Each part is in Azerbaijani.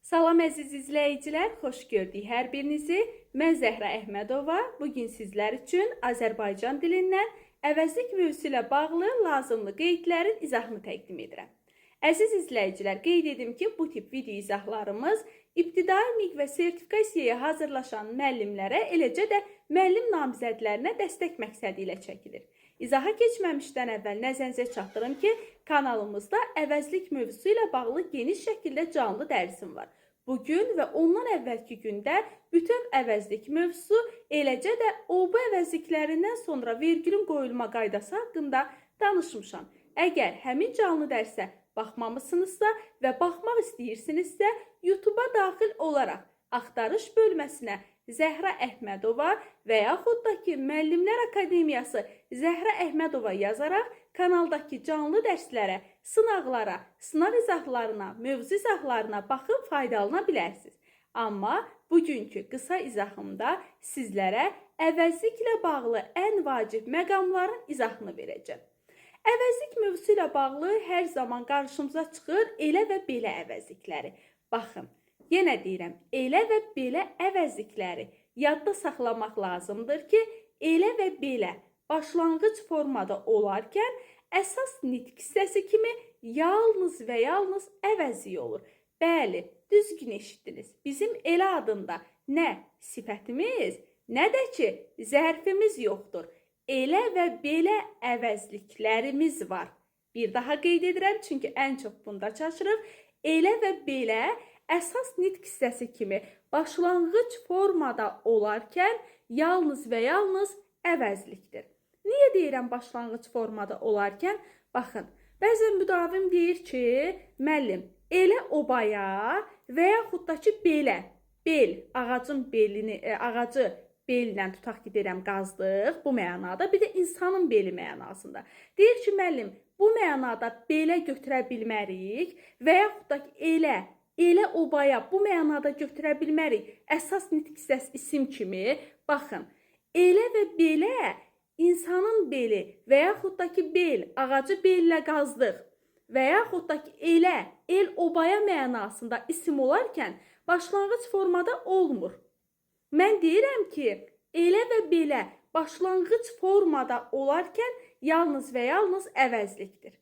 Salam əziz izləyicilər, xoş gördük hər birinizi. Mən Zəhra Əhmədova. Bugün sizlər üçün Azərbaycan dilindən əvəzlik mövzusu ilə bağlı lazımlı qeydlərin izahını təqdim edirəm. Əziz izləyicilər, qeyd edim ki, bu tip video izahlarımız ibtidai miq və sertifikasiyaya hazırlaşan müəllimlərə, eləcə də müəllim namizədlərinə dəstək məqsədi ilə çəkilir. İzaha keçməmişdən əvvəl nəzərinizə çatdırım ki, kanalımızda əvəzlik mövzusu ilə bağlı geniş şəkildə canlı dərsim var. Bugün və ondan əvvəlki gündə bütöv əvəzlik mövzusu, eləcə də OB əvəzliklərindən sonra vergülün qoyulma qaydası haqqında danışmışam. Əgər həmin canlı dərsə baxmamısınızsa və baxmaq istəyirsinizsə, YouTube-a daxil olaraq axtarış bölməsinə Zəhra Əhmədova və yaxud da ki, Müəllimlər Akademiyası Zəhra Əhmədova yazaraq kanaldakı canlı dərslərə, sınaqlara, sınaq izahlarına, mövzu izahlarına baxıb faydalana bilərsiniz. Amma bugünkü qısa izahımda sizlərə əvəzliklə bağlı ən vacib məqamların izahını verəcəm. Əvəzlik mövzusu ilə bağlı hər zaman qarşımıza çıxır elə və belə əvəzlikləri. Baxın, yenə deyirəm, elə və belə əvəzlikləri yadda saxlamaq lazımdır ki, elə və belə başlanğıc formada olarkən əsas nitq hissəsi kimi yalnız və yalnız əvəzlik olur. Bəli, düzgün eşitdiniz. Bizim elə adında nə sifətimiz, nə də ki, zərfimiz yoxdur. Elə və belə əvəzliklərimiz var. Bir daha qeyd edirəm, çünki ən çox bunda çaşırıq. Elə və belə əsas nitq hissəsi kimi başlanğıc formada olarkən yalnız və yalnız əvəzlikdir. Niyə deyirəm başlanğıc formada olarkən? Baxın, bəzən müdavim deyir ki, müəllim, elə obaya və yaxud da ki, belə, bel, ağacın belini, ağacı bellə tutaq ki, deyirəm, qazdıq, bu mənada, bir də insanın beli mənasında. Deyir ki, müəllim, bu mənada belə götürə bilmərik və yaxud da ki, elə obaya bu mənada götürə bilmərik. Əsas nitq hissəsi isim kimi, baxın, elə və belə insanın beli və yaxud da ki, bel, ağacı bellə qazdıq və yaxud da ki, el obaya mənasında isim olarkən başlanğıc formada olmur. Mən deyirəm ki, elə və belə başlanğıc formada olarkən yalnız və yalnız əvəzlikdir.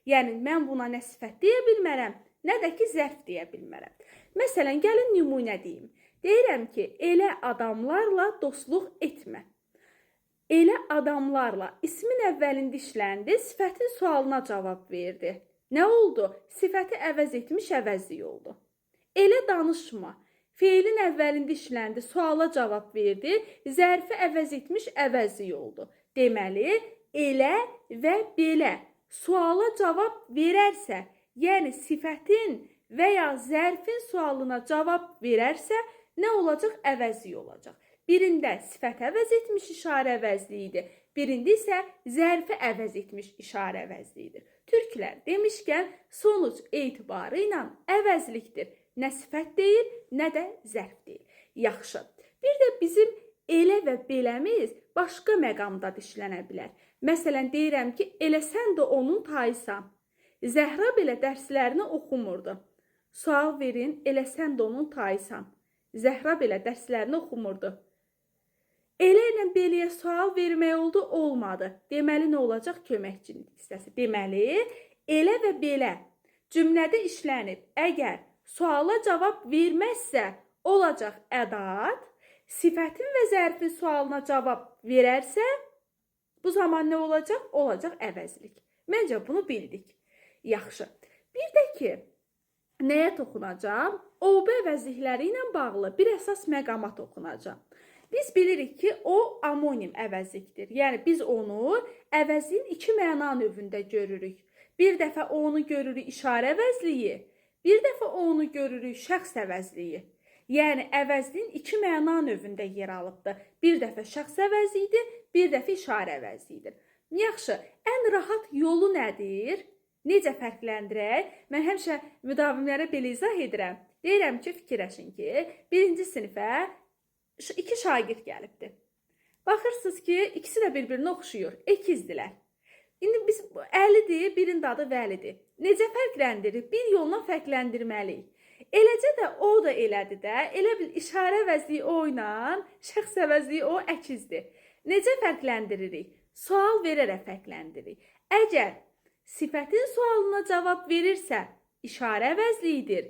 Yəni, mən buna nə sifət deyə bilmərəm, nə də ki, zərf deyə bilmərəm. Məsələn, gəlin nümunə deyim. Deyirəm ki, elə adamlarla dostluq etmə. Elə adamlarla ismin əvvəlində işləndi, sifətin sualına cavab verdi. Nə oldu? Sifəti əvəz etmiş, əvəzlik oldu. Elə danışma. Feilin əvvəlində işləndi, suala cavab verdi, zərfi əvəz etmiş, əvəzlik oldu. Deməli, elə və belə suala cavab verərsə, yəni sifətin və ya zərfin sualına cavab verərsə, nə olacaq? Əvəzlik olacaq. Birində sifət əvəz etmiş işarə əvəzliyidir, birində isə zərfi əvəz etmiş işarə əvəzliyidir. Türklər demişkən, sonuc etibarı ilə əvəzlikdir. Nə sifət deyil, nə də zərf deyil. Yaxşı. Bir də bizim elə və beləmiz başqa məqamda işlənə bilər. Məsələn, deyirəm ki, elə sən də onun tayısan. Zəhra belə dərslərini oxumurdu. Sual verin, elə sən də onun tayısan. Zəhra belə dərslərini oxumurdu. Elə ilə beləyə sual vermək oldu, olmadı. Deməli, nə olacaq? Köməkçi nitq hissəsi. Deməli, elə və belə cümlədə işlənib. Əgər suala cavab verməzsə, olacaq ədat, sifətin və zərfin sualına cavab verərsə, bu zaman nə olacaq? Olacaq əvəzlik. Məncə bunu bildik. Yaxşı. Bir də ki, nəyə toxunacam? OB əvəzlikləri ilə bağlı bir əsas məqama toxunacam. Biz bilirik ki, o amonim əvəzlikdir. Yəni, biz onu əvəzliyin iki məna növündə görürük. Bir dəfə onu görürük işarə əvəzliyi, bir dəfə onu görürük şəxs əvəzliyi. Yəni, əvəzliyin iki məna növündə yer alıbdır. Bir dəfə şəxs əvəzliyidir, bir dəfə işarə əvəzliyidir. Yaxşı, ən rahat yolu nədir? Necə fərqləndirək? Mən həmişə müdavimlərə belə izah edirəm. Deyirəm ki, fikirləşin ki, birinci sinifə iki şagird gəlibdir. Baxırsınız ki, ikisi də bir-birinə oxşuyur, ikizdirlər. İndi biz Əlidir, birinin adı Vəlidir. Necə fərqləndirir? Bir yolla fərqləndirməliyik. Eləcə də o da elədi də. Elə bil işarə əvəzliyi o ilə, şəxs əvəzliyi o əkizdir. Necə fərqləndiririk? Sual verərək fərqləndiririk. Əgər sifətin sualına cavab verirsə, işarə əvəzliyidir.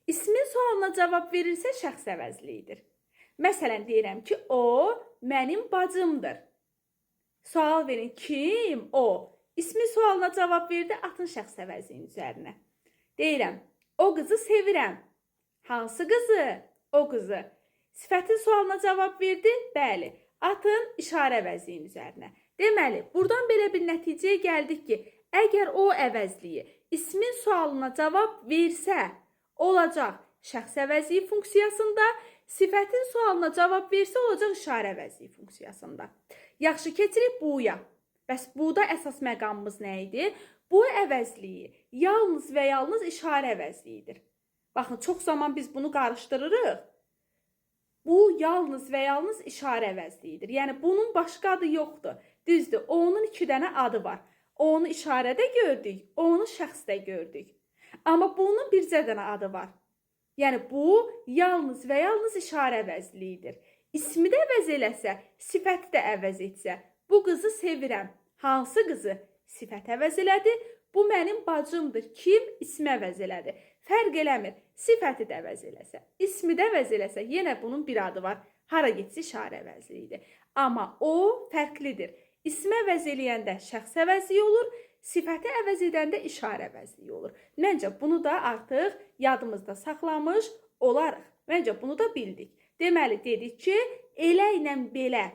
İsmin sualına cavab verirsə, şəxs əvəzliyidir. Məsələn, deyirəm ki, o mənim bacımdır. Sual verin, kim? O. İsmi sualına cavab verdi, atın şəxs əvəzliyinin üzərinə. Deyirəm, o qızı sevirəm. Hansı qızı? O qızı. Sifətin sualına cavab verdi, bəli. Atın işarə əvəzliyinin üzərinə. Deməli, buradan belə bir nəticəyə gəldik ki, əgər o əvəzliyi ismin sualına cavab versə, olacaq şəxs əvəzliyi funksiyasında, sifətin sualına cavab versə, olacaq işarə əvəzliyi funksiyasında. Yaxşı, keçirik buya. Bəs buda əsas məqamımız nə idi? Bu əvəzliyi yalnız və yalnız işarə əvəzliyidir. Baxın, çox zaman biz bunu qarışdırırıq. Bu yalnız və yalnız işarə əvəzliyidir. Yəni, bunun başqa adı yoxdur. Düzdür, onun 2 dənə adı var. Onu işarədə gördük, onu şəxsdə gördük. Amma bunun bircə dənə adı var. Yəni, bu yalnız və yalnız işarə əvəzliyidir. İsmi də əvəz eləsə, sifəti də əvəz etsə, bu qızı sevirəm. Hansı qızı? Sifət əvəz elədi. Bu mənim bacımdır. Kim? İsmi əvəz elədi. Fərq eləmir. Sifəti də əvəz eləsə, ismi də əvəz eləsə, yenə bunun bir adı var. Hara getsə işarə əvəzliyidir. Amma o fərqlidir. İsmi əvəz eləyəndə şəxs əvəzliyi olur, sifəti əvəz edəndə işarə əvəzliyi olur. Məncə bunu da artıq yadımızda saxlamış olarıq. Məncə bunu da bildik. Deməli, dedik ki, elə ilə belə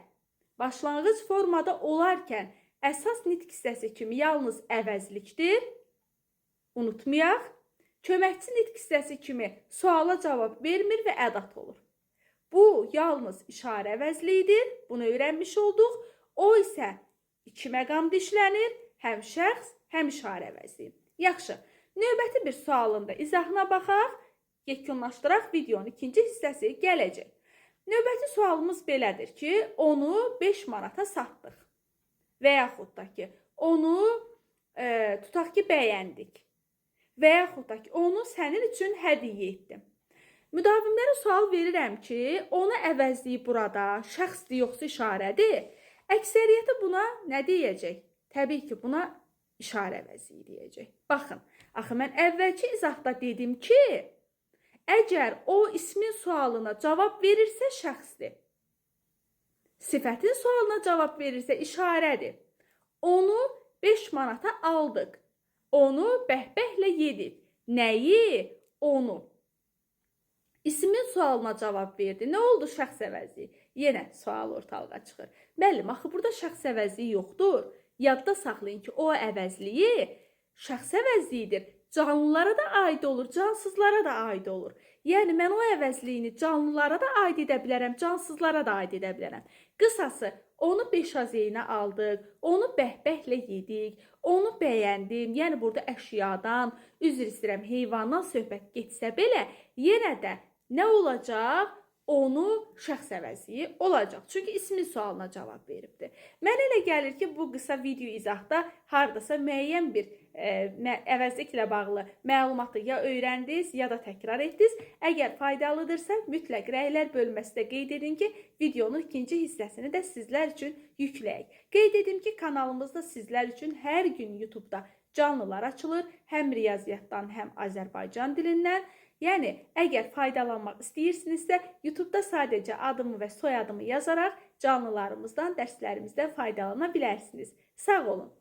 başlanğıc formada olarkən əsas nitq hissəsi kimi yalnız əvəzlikdir. Unutmayaq. Köməkçi nitq hissəsi kimi suala cavab vermir və ədat olur. Bu yalnız işarə əvəzliyidir. Bunu öyrənmiş olduq. O isə 2 məqamda işlənir. Həm şəxs, həm işarə əvəzliyi. Yaxşı. Növbəti bir sualında izahına baxaq. Yekunlaşdıraq, videonun ikinci hissəsi gələcək. Növbəti sualımız belədir ki, onu 5 manata satdıq. Və yaxud da ki, onu tutaq ki, bəyəndik. Və yaxud da ki, onu sənin üçün hədiyyə etdim. Müdavimlərə sual verirəm ki, onu əvəzliyi burada şəxsdir yoxsa işarədir. Əksəriyyəti buna nə deyəcək? Təbii ki, buna işarə əvəzliyi deyəcək. Baxın, axı mən əvvəlki izahda dedim ki, əgər o ismin sualına cavab verirsə şəxsdir. Sifətin sualına cavab verirsə işarədir. Onu 5 manata aldıq. Onu bəhbəhlə yedik. Nəyi? Onu. İsmin sualına cavab verdi. Nə oldu şəxs əvəzliyi? Yenə sual ortalığa çıxır. Müəllim, axı burada şəxs əvəzliyi yoxdur. Yadda saxlayın ki, o əvəzliyi şəxs əvəzliyidir. Canlılara da aid olur, cansızlara da aid olur. Yəni, mən o əvəzliyini canlılara da aid edə bilərəm, cansızlara da aid edə bilərəm. Qısası, onu 5 azeyinə aldıq, onu bəhbəhlə yedik, onu bəyəndim. Yəni, burada əşyadan, üzr istəyirəm, heyvandan söhbət getsə belə, yenə də nə olacaq? Onu şəxs əvəzliyi olacaq. Çünki ismin sualına cavab veribdir. Mənə elə gəlir ki, bu qısa video izahda hardasa müəyyən bir əvəzliklə bağlı məlumatı ya öyrəndiniz, ya da təkrar etdiniz. Əgər faydalıdırsa, mütləq rəylər bölməsində qeyd edin ki, videonun ikinci hissəsini də sizlər üçün yükləyək. Qeyd edim ki, kanalımızda sizlər üçün hər gün YouTube'da canlılar açılır. Həm riyaziyyatdan, həm Azərbaycan dilindən. Yəni, əgər faydalanmaq istəyirsinizsə, YouTube'da sadəcə adımı və soyadımı yazaraq canlılarımızdan, dərslərimizdən faydalana bilərsiniz. Sağ olun.